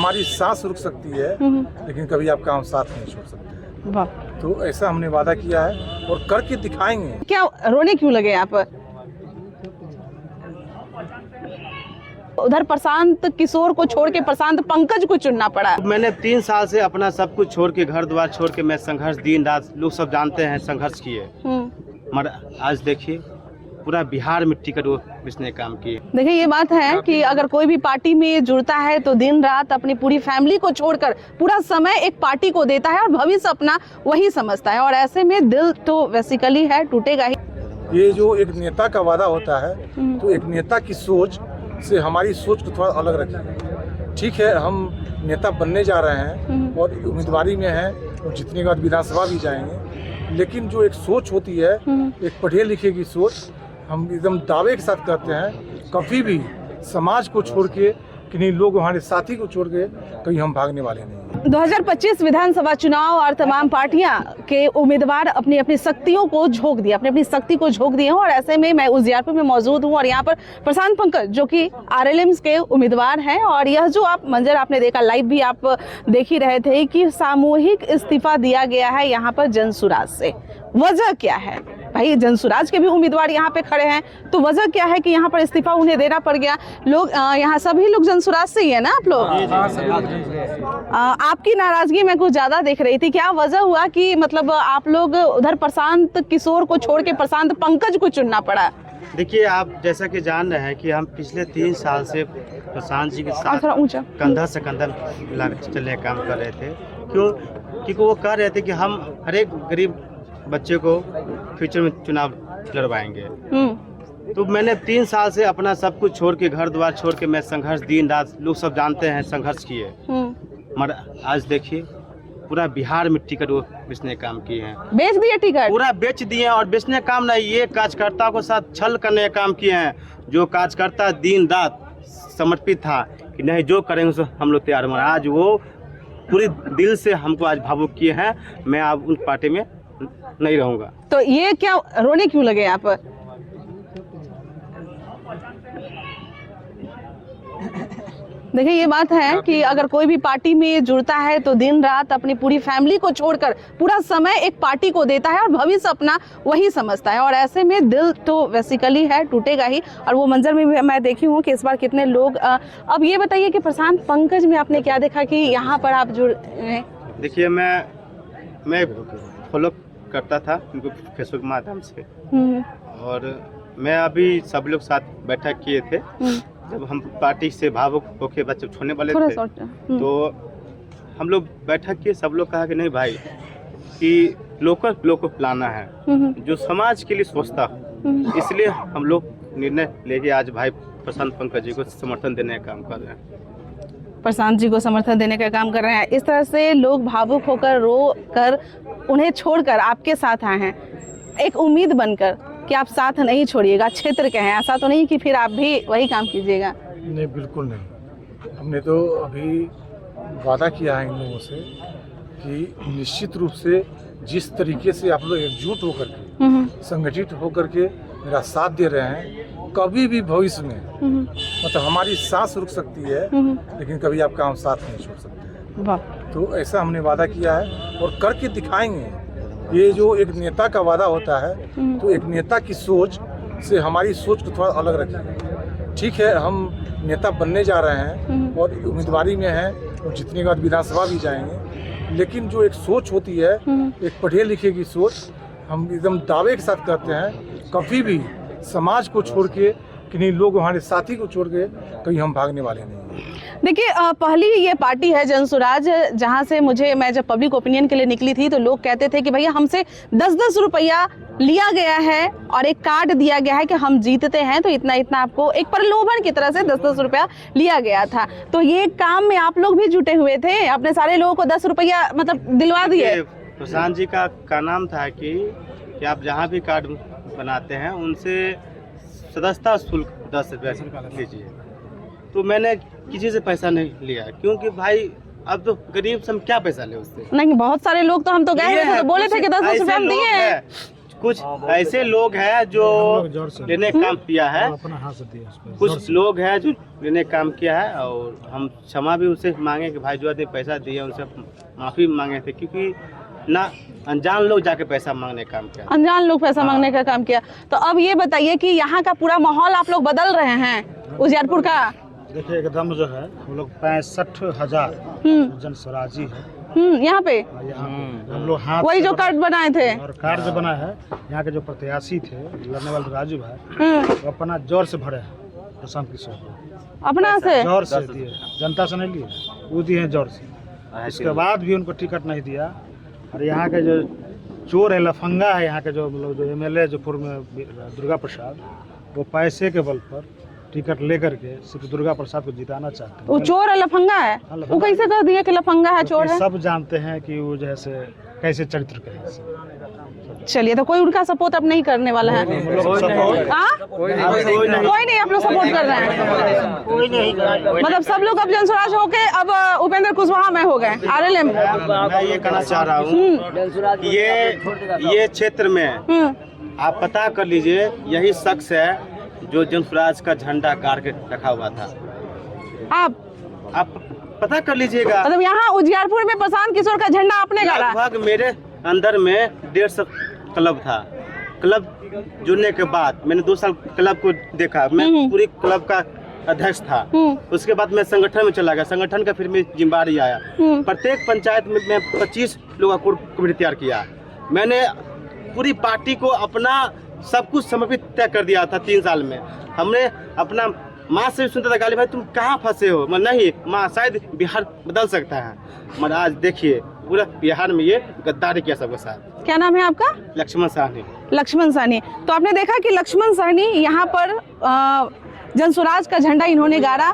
हमारी सांस रुक सकती है लेकिन कभी आपका हम साथ नहीं छोड़ सकते। वाह, तो ऐसा हमने वादा किया है और करके दिखाएंगे। क्या रोने क्यों लगे आप? उधर प्रशांत किशोर को छोड़ के प्रशांत पंकज को चुनना पड़ा। मैंने 3 साल से अपना सब कुछ छोड़ के, घर द्वार छोड़ के मैं संघर्ष दिन रात, लोग सब जानते हैं, संघर्ष किए। मगर आज देखिए पूरा बिहार में टिकट वो इसने काम किए। देखिए ये बात है कि अगर कोई भी पार्टी में जुड़ता है तो दिन रात अपनी पूरी फैमिली को छोड़कर पूरा समय एक पार्टी को देता है और भविष्य अपना वही समझता है, और ऐसे में दिल तो बेसिकली है टूटेगा ही। ये जो एक नेता का वादा होता है तो एक नेता की सोच से हमारी सोच को थोड़ा अलग रखिए। ठीक है, हम नेता बनने जा रहे हैं और उम्मीदवारी में हैं और जितने के बाद विधानसभा भी जाएंगे, लेकिन जो एक सोच होती है, एक पढ़े लिखे की सोच, हम एकदम दावे के साथ कहते हैं कभी भी समाज को छोड़ के, किन्हीं लोग हमारे साथी को छोड़ के कहीं हम भागने वाले नहीं। 2025 विधानसभा चुनाव और तमाम पार्टियां के उम्मीदवार अपनी अपनी शक्तियों को झोंक दिया, अपनी अपनी शक्ति को झोंक दिए हैं, और ऐसे में मैं उजियारपुर में मौजूद हूं और यहाँ पर प्रशांत पंकज जो कि आरएलएम के उम्मीदवार हैं, और यह जो आप मंजर आपने देखा, लाइव भी आप देख ही रहे थे कि सामूहिक इस्तीफा दिया गया है यहाँ पर जनसुराज से। वजह क्या है भाई? जनसुराज के भी उम्मीदवार यहाँ पे खड़े हैं, तो वजह क्या है कि यहाँ पर इस्तीफा उन्हें देना पड़ गया? लोग यहाँ सभी लोग जनसुराज से ही है ना आप लोग? आपकी नाराजगी मैं कुछ ज्यादा देख रही थी, क्या वजह हुआ कि मतलब आप लोग उधर प्रशांत किशोर को छोड़ के प्रशांत पंकज को चुनना पड़ा? देखिए, आप जैसा कि जान रहे हैं कि हम पिछले 3 साल से प्रशांत जी के साथ कंधा से कंधा मिला चलने का काम कर रहे थे। क्यों? क्योंकि वो कह रहे थे कि हम हर एक गरीब बच्चे को फ्यूचर में चुनाव लड़वाएंगे। तो मैंने 3 साल से अपना सब कुछ छोड़ के, घर द्वार छोड़ के मैं संघर्ष दिन रात, लोग सब जानते हैं, संघर्ष किए। मगर आज देखिए पूरा बिहार में टिकट वो बेचने काम किए हैं। बेच दिए टिकट? पूरा बेच दिए, और बेचने काम नहीं, ये कार्यकर्ता को साथ छल करने का काम किए हैं। जो कार्यकर्ता दिन रात समर्पित था कि नहीं जो करेंगे सो हम लोग तैयार, मगर आज वो पूरी दिल से हमको आज भावुक किए हैं। मैं अब उन पार्टी में नहीं रहूंगा। तो ये क्या रोने क्यों लगे आप? देखिए ये बात है कि अगर कोई भी पार्टी में जुड़ता है तो दिन रात अपनी पूरी फैमिली को छोड़कर पूरा समय एक पार्टी को देता है और भविष्य अपना वही समझता है, और ऐसे में दिल तो बेसिकली है टूटेगा ही। और वो मंजर में मैं देखी हूँ कि इस बार कितने लोग। अब ये बताइए कि प्रशांत पंकज में आपने क्या देखा कि यहाँ पर आप जुड़? देखिए, मैं फॉलो करता था उनको फेसबुक के माध्यम से, और मैं अभी सब लोग साथ बैठक किए थे जब हम पार्टी से भावुक होके बच्चे छोड़ने वाले थे। तो हम लोग बैठक किए, सब लोग कहा कि नहीं भाई कि लोकल लोग को लाना है जो समाज के लिए सोचता, इसलिए हम लोग निर्णय लेके आज भाई प्रशांत पंकज जी को समर्थन देने का काम कर रहे हैं। प्रशांत जी को समर्थन देने का काम कर रहे हैं। इस तरह से लोग भावुक होकर, रो कर, उन्हें छोड़कर आपके साथ आए हैं, एक उम्मीद बनकर कि आप साथ नहीं छोड़िएगा। क्षेत्र के हैं, ऐसा तो नहीं कि फिर आप भी वही काम कीजिएगा? नहीं, बिल्कुल नहीं। हमने तो अभी वादा किया है इन लोगों से कि निश्चित रूप से जिस तरीके से आप लोग एकजुट होकर के, संगठित होकर के मेरा साथ दे रहे हैं, कभी भी भविष्य में मतलब हमारी सांस रुक सकती है लेकिन कभी आपका हम साथ नहीं छोड़ सकते। तो ऐसा हमने वादा किया है और करके दिखाएंगे। ये जो एक नेता का वादा होता है तो एक नेता की सोच से हमारी सोच को थोड़ा अलग रखिए। ठीक है, हम नेता बनने जा रहे हैं और उम्मीदवारी में हैं और जितने के बाद विधानसभा भी जाएंगे, लेकिन जो एक सोच होती है, एक पढ़े लिखे की सोच, हम एकदम दावे के साथ कहते हैं कभी भी समाज को छोड़ के, किन्हीं लोग हमारे साथी को छोड़ के कहीं हम भागने वाले नहीं। देखिए, पहली ये पार्टी है जनसुराज, जहां से मैं जब पब्लिक ओपिनियन के लिए निकली थी तो लोग कहते थे कि भैया हमसे 10-10 रुपया लिया गया है और एक कार्ड दिया गया है कि हम जीतते हैं तो इतना इतना आपको, एक प्रलोभन की तरह से 10-10 रुपया लिया गया था। तो ये काम में आप लोग भी जुटे हुए थे, आपने सारे लोगों को 10 रुपया मतलब दिलवा दिए। प्रशांत जी का नाम था कि आप जहाँ भी कार्ड बनाते हैं उनसे सदस्यता शुल्क 10 रुपया लीजिए। तो मैंने किसी से पैसा नहीं लिया, क्योंकि भाई अब तो गरीब से हम क्या पैसा ले उससे। नहीं, बहुत सारे लोग तो हम तो गए थे तो बोले थे कि 10-10 रुपया हम दिए हैं। कुछ ऐसे लोग हैं जो लेने काम किया है, कुछ लोग हैं जो लेने काम किया है, और हम क्षमा भी उनसे मांगे कि भाई जो आदमी पैसा दिए उनसे माफ़ी मांगे थे, क्योंकि ना अनजान लोग जाके पैसा मांगने का काम किया, अनजान लोग पैसा मांगने का काम किया। तो अब ये बताइए कि यहाँ का पूरा माहौल आप लोग बदल रहे हैं उजियारपुर का। देखिए एकदम जो है हम लोग 65,000 जन स्वराजी है यहाँ पे, यहाँ पे हम लोग हाथ वही से जो बना- कार्ड बनाए थे। और कार्ड जो बना है, यहाँ के जो प्रत्याशी थे लड़ने वाले राजू भाई, वो अपना जोर से भरे हैं प्रशांत किशोर को। अपना से जोर से दिए, जनता से नहीं लिए, वो दिए हैं जोर से। उसके बाद भी उनको टिकट नहीं दिया। और यहाँ के जो चोर है, लफंगा है, यहाँ के जो मतलब जो MLA जो पूर्व में दुर्गा प्रसाद, वो पैसे के बल पर टिकट लेकर के सिर्फ दुर्गा प्रसाद को जिताना चाहते वो हैं। चोर है, लफंगा है। वो कैसे कर दिया कि लफंगा है, चोर है? सब जानते हैं कि वो जैसे कैसे चरित्र के हैं। चलिए, तो कोई उनका सपोर्ट अब नहीं करने वाला है। हाँ? कोई नहीं, आप लोग सपोर्ट कर रहे हैं। मतलब सब लोग अब जनस्वराज होके अब उपेंद्र कुशवाहा में हो गए, RLM। मैं ये कहना चाह रहा हूँ कि ये क्षेत्र में आप पता कर लीजिए, यही शख्स है जो जनस्वराज का झंडा गाड़ के रखा हुआ था। आप पता कर लीजिएगा। मतलब यहाँ उजियारपुर में प्रशांत किशोर का झंडा आपने गाड़ा? लगभग मेरे अंदर में 150 क्लब था। क्लब जुड़ने के बाद मैंने 2 साल क्लब को देखा, मैं पूरी क्लब का अध्यक्ष था। उसके बाद मैं संगठन में चला गया, संगठन का फिर मैं जिम्मेदारी आया। प्रत्येक पंचायत में मैं 25 लोगों का कमेटी तैयार किया। मैंने पूरी पार्टी को अपना सब कुछ समर्पित तय कर दिया था। 3 साल में हमने अपना माँ से भी सुनता था गाली, भाई तुम कहाँ फंसे हो। मैं नहीं, माँ शायद बिहार बदल सकता है, मगर आज देखिए पूरा बिहार में ये गद्दारी किया सबके साथ। क्या नाम है आपका? लक्ष्मण साहनी। लक्ष्मण साहनी। तो आपने देखा कि लक्ष्मण साहनी यहाँ पर जनस्वराज का झंडा इन्होंने गाड़ा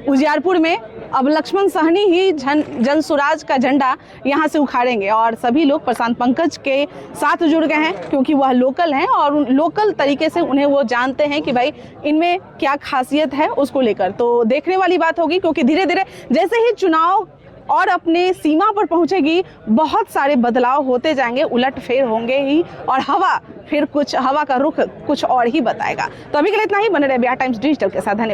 उजियारपुर में। अब लक्ष्मण साहनी ही जनस्वराज का झंडा यहाँ से उखाड़ेंगे और सभी लोग प्रशांत पंकज के साथ जुड़ गए हैं, क्योंकि वह लोकल हैं और लोकल तरीके से उन्हें वो जानते हैं कि भाई इनमें क्या खासियत है उसको लेकर। तो देखने वाली बात होगी, क्योंकि धीरे धीरे जैसे ही चुनाव और अपने सीमा पर पहुंचेगी, बहुत सारे बदलाव होते जाएंगे, उलट फेर होंगे ही, और हवा का रुख कुछ और ही बताएगा। तो अभी के लिए इतना ही। बने रहे बिहार टाइम्स डिजिटल के साथ। धन्यवाद।